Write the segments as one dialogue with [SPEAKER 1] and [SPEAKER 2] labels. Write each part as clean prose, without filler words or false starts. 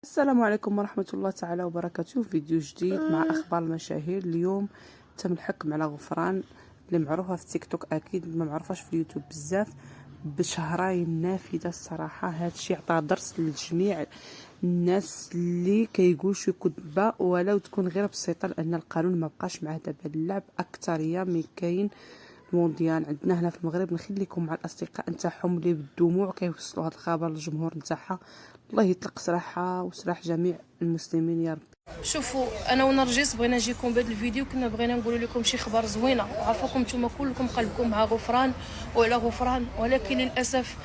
[SPEAKER 1] السلام عليكم ورحمة الله تعالى وبركاته. فيديو جديد مع أخبار المشاهير. اليوم تم الحكم على غفران اللي معروفة في تيك توك، أكيد ما معروفاش في اليوتيوب بزاف، بشهرين نافذة. الصراحة هادشي عطى درس لجميع الناس اللي كيقول شي كذبة ولو تكون غير بسيطة، لأن القانون ما بقاش مع دابا اللعب أكترية من كاين المونديال عندنا هنا في المغرب. نخليكم مع الاصدقاء نتاعهم اللي بالدموع كيوصلوا هذا الخبر للجمهور نتاعها. الله يطلق سراحها وسراح جميع المسلمين يا رب.
[SPEAKER 2] شوفوا، انا ونرجس بغينا نجيكم بهذا الفيديو، كنا بغينا نقول لكم شي خبر زوينه، وعافاكم نتوما كلكم قلبكم مع غفران وعلى غفران، ولكن للاسف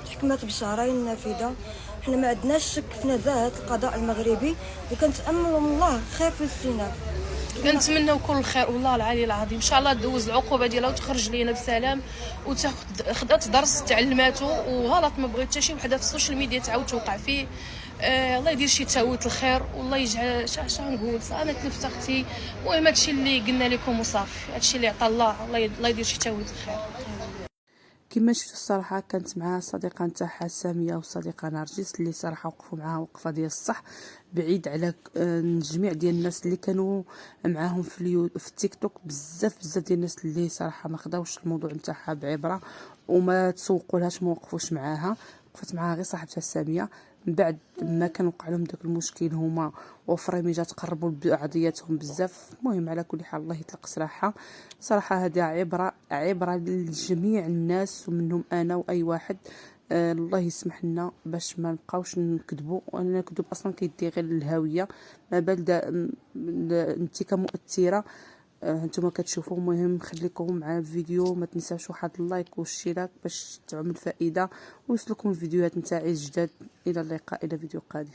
[SPEAKER 3] حكمت بشهرين نافذه. حنا ما عندناش شك في نزاهه القضاء المغربي، وكنتامل من الله خير في الاستئناف.
[SPEAKER 2] كنتمناو كل خير والله العلي العظيم. ان شاء الله دوز العقوبه ديالها وتخرج لينا بسلام، وتاخذ خدات درس تعلماتو، وغلط ما بغيت حتى شي وحده في السوشيال ميديا تعاود توقع فيه. الله يدير شي تاويت الخير، والله يجعل شا نقول. انا تلفت اختي. المهم هادشي اللي قلنا لكم وصافي، هادشي اللي عطا الله. الله يدير شي تاويت الخير.
[SPEAKER 1] كما شفتوا الصراحه كانت معها الصديقه نتاعها ساميه والصديقه نرجس، اللي صراحه وقفوا معها وقفه ديال الصح، بعيد على جميع ديال الناس اللي كانوا معاهم في التيك توك. بزاف ديال الناس اللي صراحه ما خداوش الموضوع نتاعها بعبره وما تسوقولهاش، ما وقفوش معاها. وقفت معاها غير صاحبتها ساميه. من بعد ما كان وقع لهم داك المشكل هما وفريمي جات قربوا لبعضياتهم بزاف. المهم على كل حال الله يطلق سراحها. صراحه هذه عبره لجميع الناس ومنهم انا واي واحد. الله يسمح لنا باش ما نبقاوش نكذبوا، وان الكذب اصلا كيدي غير للهاويه، ما بال انت كمؤثره. انتم كتشوفوا. المهم خليكم مع الفيديو، ما تنساوش واحد اللايك والاشتراك باش تعم الفائده ويوصلكم الفيديوهات نتاعي الجداد. الى اللقاء، الى فيديو قادم.